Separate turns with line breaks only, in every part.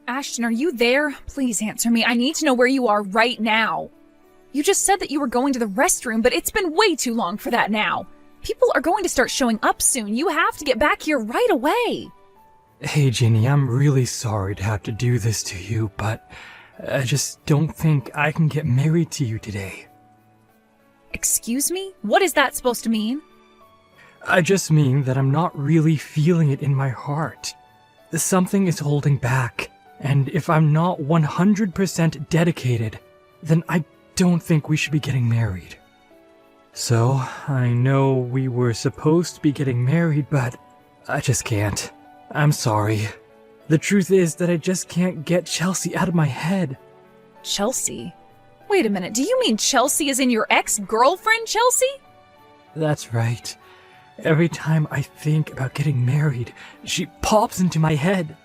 Ashton, are you there? Please answer me. I need to know where you are right now. You just said that you were going to the restroom, but it's been way too long for that now. People are going to start showing up soon. You have to get back here right away.
Hey, Ginny, I'm really sorry to have to do this to you, but I just don't think I can get married to you today.
Excuse me? What is that supposed to mean?
I just mean that I'm not really feeling it in my heart. Something is holding back, and if I'm not 100% dedicated, then I don't think we should be getting married. So, I know we were supposed to be getting married, but I just can't. I'm sorry. The truth is that I just can't get Chelsea out of my head.
Chelsea? Wait a minute, do you mean Chelsea is in your ex-girlfriend, Chelsea?
That's right. Every time I think about getting married, she pops into my head.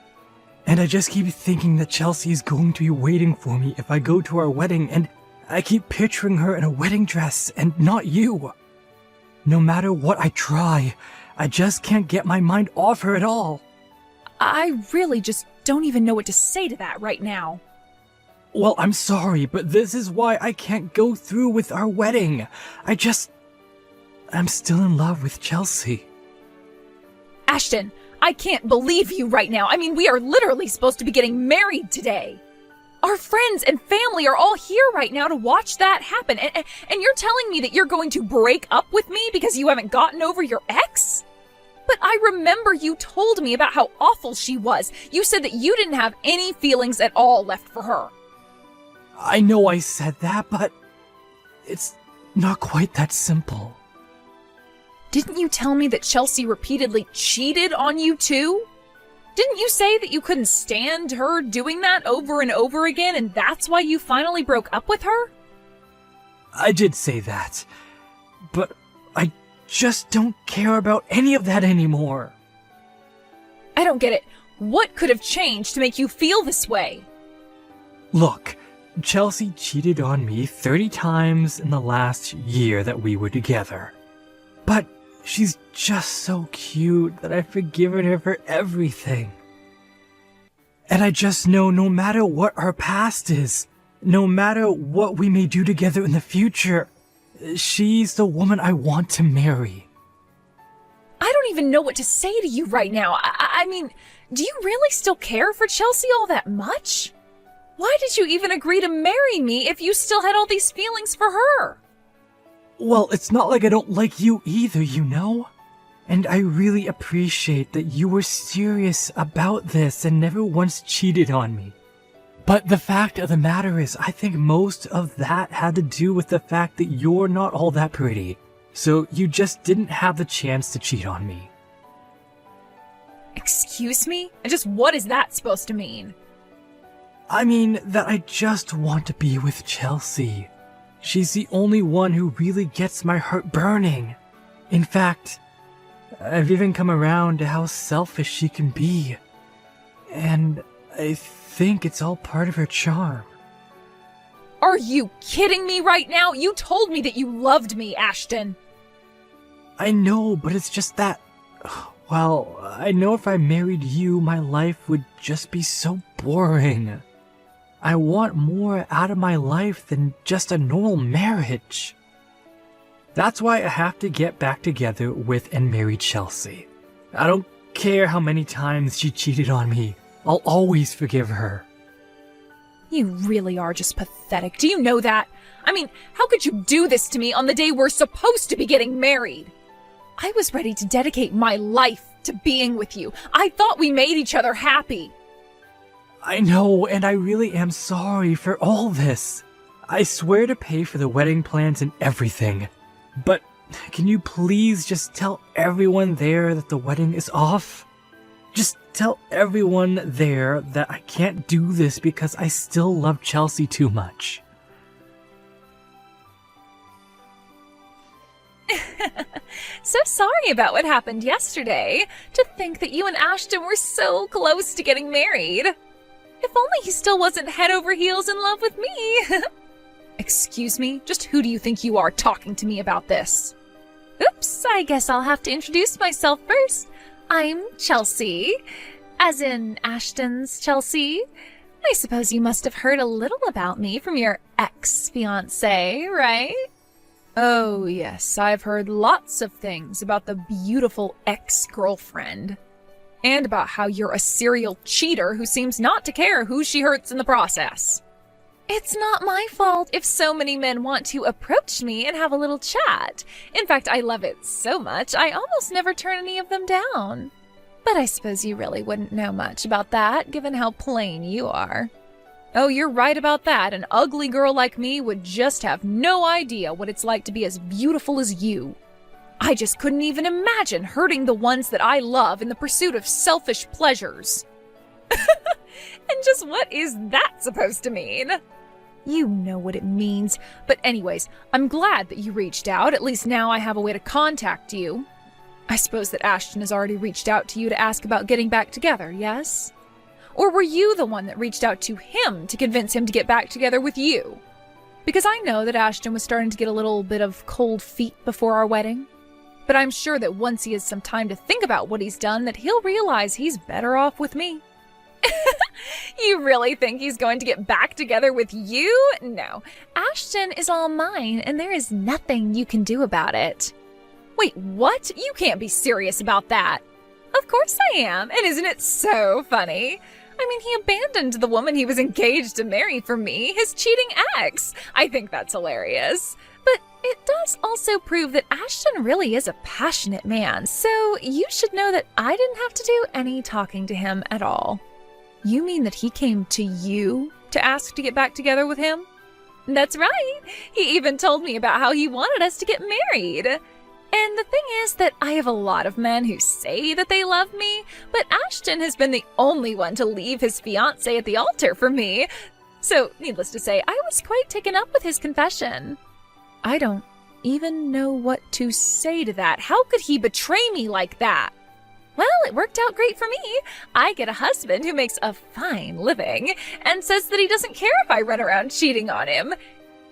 And I just keep thinking that Chelsea is going to be waiting for me if I go to our wedding, and I keep picturing her in a wedding dress and not you. No matter what I try, I just can't get my mind off her at all.
I really just don't even know what to say to that right now.
Well, I'm sorry, but this is why I can't go through with our wedding. I'm still in love with Chelsea.
Ashton, I can't believe you right now. I mean, we are literally supposed to be getting married today. Our friends and family are all here right now to watch that happen. And you're telling me that you're going to break up with me because you haven't gotten over your ex? But I remember you told me about how awful she was. You said that you didn't have any feelings at all left for her.
I know I said that, but it's not quite that simple.
Didn't you tell me that Chelsea repeatedly cheated on you too? Didn't you say that you couldn't stand her doing that over and over again, and that's why you finally broke up with her?
I did say that, but I just don't care about any of that anymore.
I don't get it. What could have changed to make you feel this way?
Look, Chelsea cheated on me 30 times in the last year that we were together. But she's just so cute that I've forgiven her for everything. And I just know no matter what our past is, no matter what we may do together in the future, she's the woman I want to marry.
I don't even know what to say to you right now. I mean, do you really still care for Chelsea all that much? Why did you even agree to marry me if you still had all these feelings for her?
Well, it's not like I don't like you either, you know? And I really appreciate that you were serious about this and never once cheated on me. But the fact of the matter is, I think most of that had to do with the fact that you're not all that pretty. So you just didn't have the chance to cheat on me.
Excuse me? And just what is that supposed to mean?
I mean that I just want to be with Chelsea. She's the only one who really gets my heart burning. In fact, I've even come around to how selfish she can be. And I think it's all part of her charm.
Are you kidding me right now? You told me that you loved me, Ashton.
I know, but it's just that... Well, I know if I married you, my life would just be so boring. I want more out of my life than just a normal marriage. That's why I have to get back together with and marry Chelsea. I don't care how many times she cheated on me. I'll always forgive her.
You really are just pathetic. Do you know that? I mean, how could you do this to me on the day we're supposed to be getting married? I was ready to dedicate my life to being with you. I thought we made each other happy.
I know, and I really am sorry for all this. I swear to pay for the wedding plans and everything. But can you please just tell everyone there that the wedding is off? Just tell everyone there that I can't do this because I still love Chelsea too much.
So sorry about what happened yesterday. To think that you and Ashton were so close to getting married. If only he still wasn't head over heels in love with me. Excuse me? Just who do you think you are talking to me about this? Oops, I guess I'll have to introduce myself first. I'm Chelsea. As in Ashton's, Chelsea? I suppose you must have heard a little about me from your ex-fiancé, right? Oh, yes, I've heard lots of things about the beautiful ex-girlfriend. And about how you're a serial cheater who seems not to care who she hurts in the process. It's not my fault if so many men want to approach me and have a little chat. In fact, I love it so much, I almost never turn any of them down. But I suppose you really wouldn't know much about that, given how plain you are. Oh, you're right about that. An ugly girl like me would just have no idea what it's like to be as beautiful as you. I just couldn't even imagine hurting the ones that I love in the pursuit of selfish pleasures. And just what is that supposed to mean? You know what it means. But anyways, I'm glad that you reached out. At least now I have a way to contact you. I suppose that Ashton has already reached out to you to ask about getting back together, yes? Or were you the one that reached out to him to convince him to get back together with you? Because I know that Ashton was starting to get a little bit of cold feet before our wedding. But I'm sure that once he has some time to think about what he's done, that he'll realize he's better off with me. You really think he's going to get back together with you? No. Ashton is all mine, and there is nothing you can do about it. Wait, what? You can't be serious about that. Of course I am, and isn't it so funny? I mean, he abandoned the woman he was engaged to marry for me, his cheating ex. I think that's hilarious. But it does also prove that Ashton really is a passionate man, so you should know that I didn't have to do any talking to him at all. You mean that he came to you to ask to get back together with him? That's right. He even told me about how he wanted us to get married. And the thing is that I have a lot of men who say that they love me, but Ashton has been the only one to leave his fiancé at the altar for me. So, needless to say, I was quite taken up with his confession. I don't even know what to say to that. How could he betray me like that? Well, it worked out great for me. I get a husband who makes a fine living and says that he doesn't care if I run around cheating on him.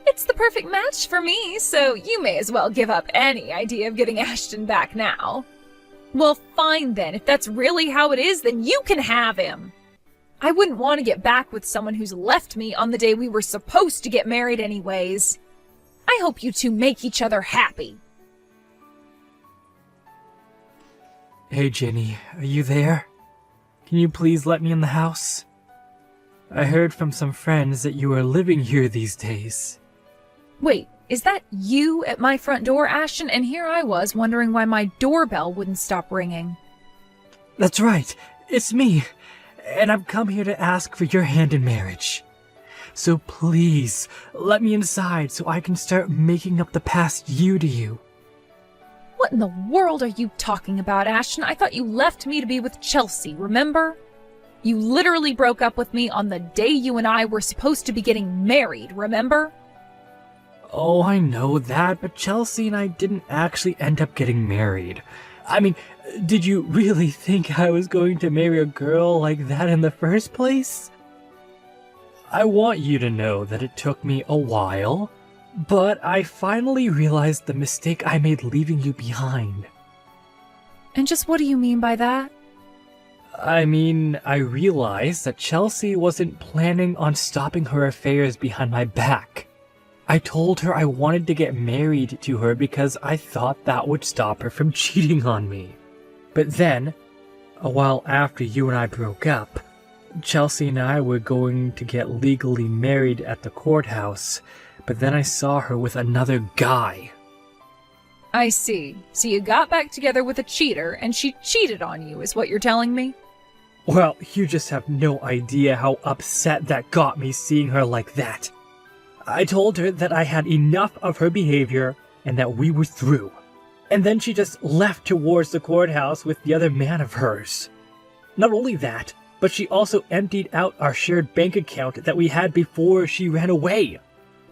It's the perfect match for me, so you may as well give up any idea of getting Ashton back now. Well, fine then. If that's really how it is, then you can have him. I wouldn't want to get back with someone who's left me on the day we were supposed to get married anyways. I hope you two make each other happy.
Hey, Jenny, are you there? Can you please let me in the house? I heard from some friends that you are living here these days.
Wait, is that you at my front door, Ashton? And here I was wondering why my doorbell wouldn't stop ringing.
That's right, it's me, and I've come here to ask for your hand in marriage. So please, let me inside so I can start making up the past year to you.
What in the world are you talking about, Ashton? I thought you left me to be with Chelsea, remember? You literally broke up with me on the day you and I were supposed to be getting married, remember?
Oh, I know that, but Chelsea and I didn't actually end up getting married. I mean, did you really think I was going to marry a girl like that in the first place? I want you to know that it took me a while, but I finally realized the mistake I made leaving you behind.
And just what do you mean by that?
I mean, I realized that Chelsea wasn't planning on stopping her affairs behind my back. I told her I wanted to get married to her because I thought that would stop her from cheating on me. But then, a while after you and I broke up, Chelsea and I were going to get legally married at the courthouse, but then I saw her with another guy.
I see. So you got back together with a cheater, and she cheated on you, is what you're telling me?
Well, you just have no idea how upset that got me seeing her like that. I told her that I had enough of her behavior and that we were through. And then she just left towards the courthouse with the other man of hers. Not only that, but she also emptied out our shared bank account that we had before she ran away.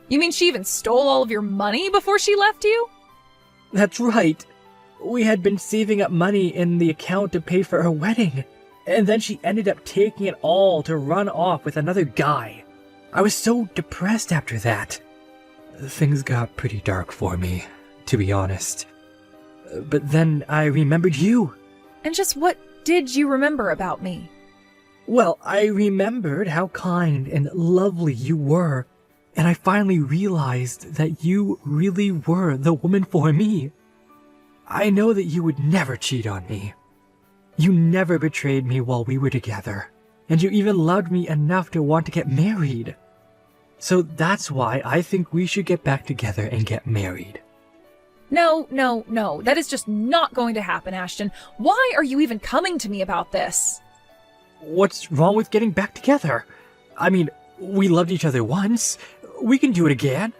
You mean she even stole all of your money before she left you?
That's right. We had been saving up money in the account to pay for her wedding, and then she ended up taking it all to run off with another guy. I was so depressed after that. Things got pretty dark for me, to be honest. But then I remembered you.
And just what did you remember about me?
Well, I remembered how kind and lovely you were, and I finally realized that you really were the woman for me. I know that you would never cheat on me. You never betrayed me while we were together, and you even loved me enough to want to get married. So that's why I think we should get back together and get married.
No. That is just not going to happen, Ashton. Why are you even coming to me about this?
What's wrong with getting back together? I mean, we loved each other once. We can do it again.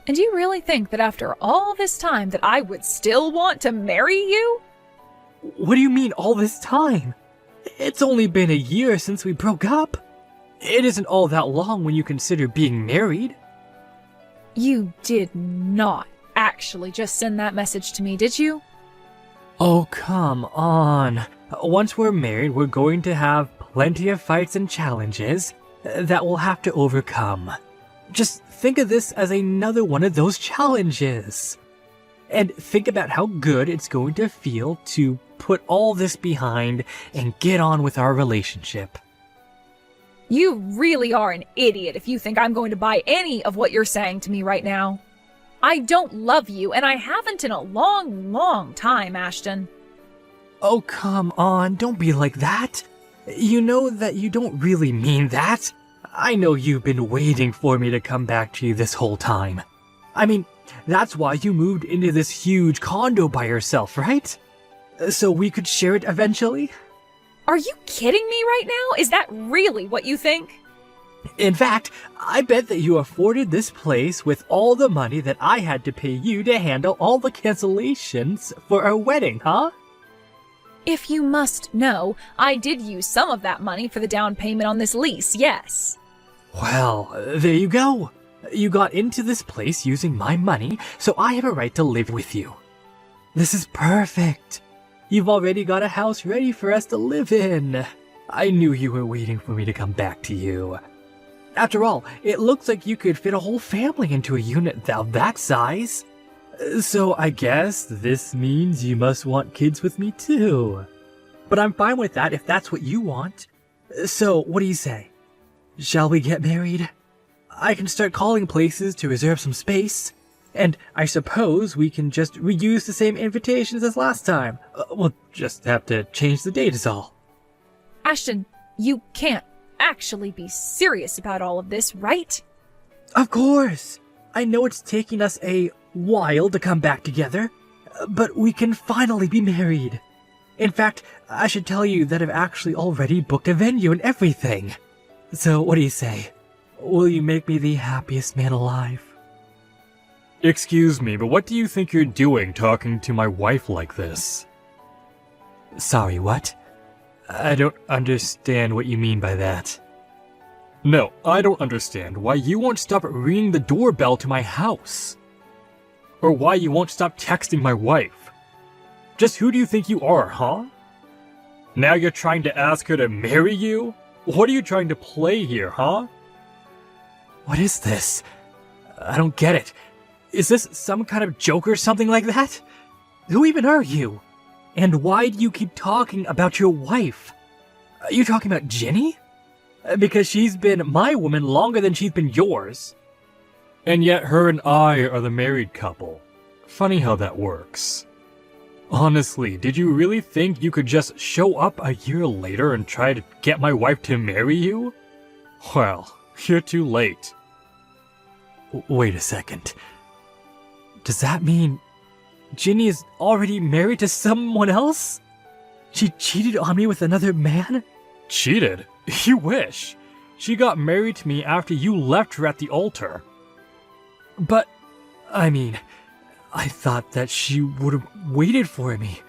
And do you really think that after all this time that I would still want to marry you?
What do you mean all this time? It's only been a year since we broke up. It isn't all that long when you consider being married.
You did not actually just send that message to me, did you?
Oh, come on. Once we're married, we're going to have plenty of fights and challenges that we'll have to overcome. Just think of this as another one of those challenges. And think about how good it's going to feel to put all this behind and get on with our relationship.
You really are an idiot if you think I'm going to buy any of what you're saying to me right now. I don't love you, and I haven't in a long, long time, Ashton.
Oh, come on, don't be like that. You know that you don't really mean that. I know you've been waiting for me to come back to you this whole time. I mean, that's why you moved into this huge condo by yourself, right? So we could share it eventually?
Are you kidding me right now? Is that really what you think?
In fact, I bet that you afforded this place with all the money that I had to pay you to handle all the cancellations for our wedding, huh?
If you must know, I did use some of that money for the down payment on this lease, yes.
Well, there you go. You got into this place using my money, so I have a right to live with you. This is perfect. You've already got a house ready for us to live in. I knew you were waiting for me to come back to you. After all, it looks like you could fit a whole family into a unit of that size. So I guess this means you must want kids with me too. But I'm fine with that if that's what you want. So what do you say? Shall we get married? I can start calling places to reserve some space. And I suppose we can just reuse the same invitations as last time. We'll just have to change the date is all.
Ashton, you can't actually be serious about all of this, right?
Of course! I know it's taking us a while to come back together, but we can finally be married. In fact, I should tell you that I've actually already booked a venue and everything. So what do you say? Will you make me the happiest man alive?
Excuse me, but what do you think you're doing talking to my wife like this?
Sorry, what? I don't understand what you mean by that.
No, I don't understand why you won't stop ringing the doorbell to my house. Or why you won't stop texting my wife. Just who do you think you are, huh? Now you're trying to ask her to marry you? What are you trying to play here, huh?
What is this? I don't get it. Is this some kind of joke or something like that? Who even are you? And why do you keep talking about your wife? Are you talking about Ginny? Because she's been my woman longer than she's been yours.
And yet her and I are the married couple. Funny how that works. Honestly, did you really think you could just show up a year later and try to get my wife to marry you? Well, you're too late.
Wait a second. Does that mean Ginny is already married to someone else? She cheated on me with another man?
Cheated? You wish. She got married to me after you left her at the altar.
But, I mean, I thought that she would have waited for me.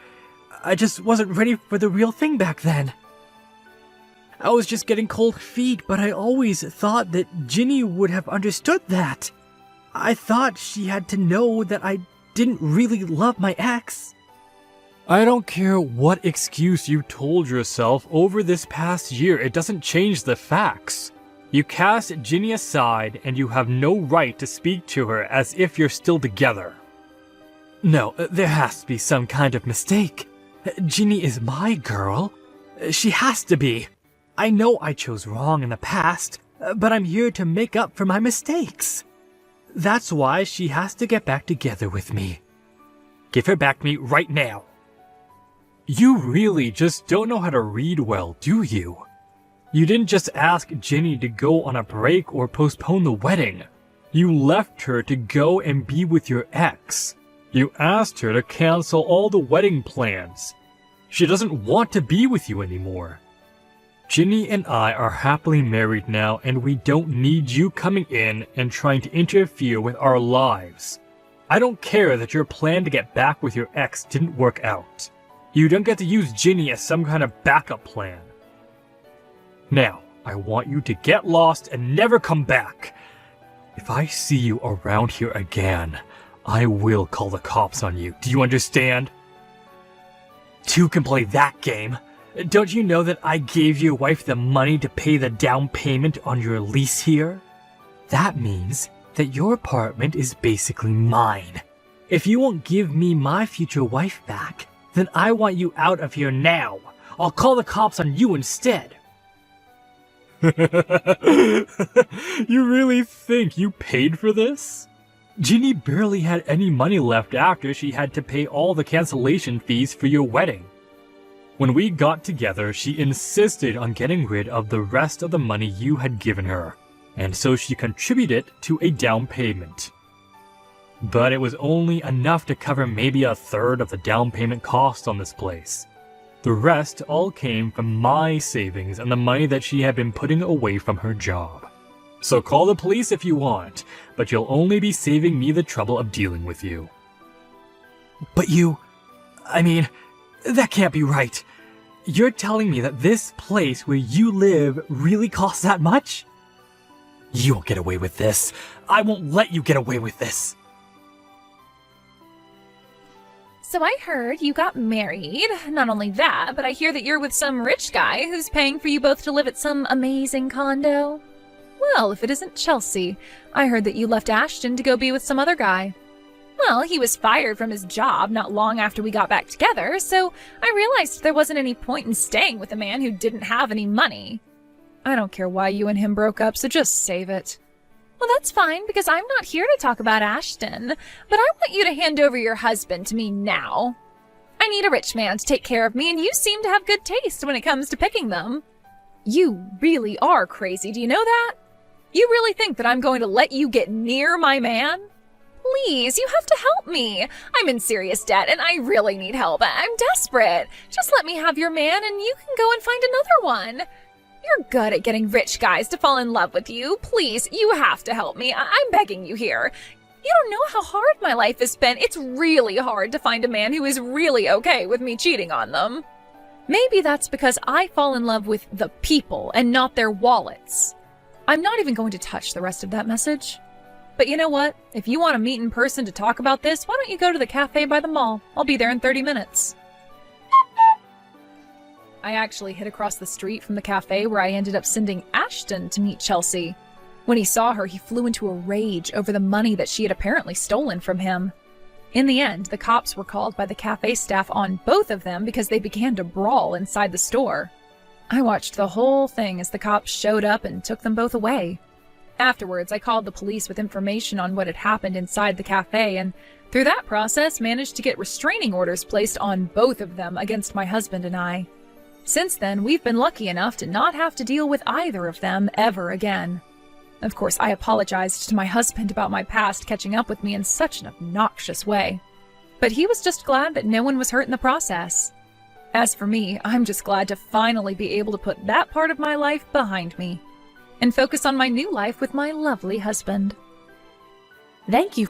I just wasn't ready for the real thing back then. I was just getting cold feet, but I always thought that Ginny would have understood that. I thought she had to know that I didn't really love my ex.
I don't care what excuse you told yourself over this past year, it doesn't change the facts. You cast Ginny aside and you have no right to speak to her as if you're still together.
No, there has to be some kind of mistake. Ginny is my girl. She has to be. I know I chose wrong in the past, but I'm here to make up for my mistakes. That's why she has to get back together with me. Give her back to me right now.
You really just don't know how to read well, do you? You didn't just ask Ginny to go on a break or postpone the wedding. You left her to go and be with your ex. You asked her to cancel all the wedding plans. She doesn't want to be with you anymore. Ginny and I are happily married now, and we don't need you coming in and trying to interfere with our lives. I don't care that your plan to get back with your ex didn't work out. You don't get to use Ginny as some kind of backup plan. Now, I want you to get lost and never come back. If I see you around here again, I will call the cops on you. Do you understand? Two can play that game. Don't you know that I gave your wife the money to pay the down payment on your lease here? That means that your apartment is basically mine. If you won't give me my future wife back, then I want you out of here now. I'll call the cops on you instead. You really think you paid for this? Ginny barely had any money left after she had to pay all the cancellation fees for your wedding. When we got together, she insisted on getting rid of the rest of the money you had given her, and so she contributed to a down payment. But it was only enough to cover maybe a third of the down payment cost on this place. The rest all came from my savings and the money that she had been putting away from her job. So call the police if you want, but you'll only be saving me the trouble of dealing with you.
But that can't be right. You're telling me that this place where you live really costs that much? You won't get away with this. I won't let you get away with this.
So I heard you got married. Not only that, but I hear that you're with some rich guy who's paying for you both to live at some amazing condo. Well, if it isn't Chelsea, I heard that you left Ashton to go be with some other guy. Well, he was fired from his job not long after we got back together, so I realized there wasn't any point in staying with a man who didn't have any money. I don't care why you and him broke up, so just save it. Well, that's fine, because I'm not here to talk about Ashton, but I want you to hand over your husband to me now. I need a rich man to take care of me, and you seem to have good taste when it comes to picking them. You really are crazy, do you know that? You really think that I'm going to let you get near my man? Please, you have to help me. I'm in serious debt, and I really need help. I'm desperate. Just let me have your man, and you can go and find another one. You're good at getting rich guys to fall in love with you. Please, you have to help me. I'm begging you here. You don't know how hard my life has been. It's really hard to find a man who is really okay with me cheating on them. Maybe that's because I fall in love with the people and not their wallets. I'm not even going to touch the rest of that message. But you know what? If you want to meet in person to talk about this, why don't you go to the cafe by the mall? I'll be there in 30 minutes. I actually hid across the street from the cafe where I ended up sending Ashton to meet Chelsea. When he saw her, he flew into a rage over the money that she had apparently stolen from him. In the end, the cops were called by the cafe staff on both of them because they began to brawl inside the store. I watched the whole thing as the cops showed up and took them both away. Afterwards, I called the police with information on what had happened inside the cafe, and through that process managed to get restraining orders placed on both of them against my husband and I. Since then, we've been lucky enough to not have to deal with either of them ever again. Of course, I apologized to my husband about my past catching up with me in such an obnoxious way. But he was just glad that no one was hurt in the process. As for me, I'm just glad to finally be able to put that part of my life behind me and focus on my new life with my lovely husband. Thank you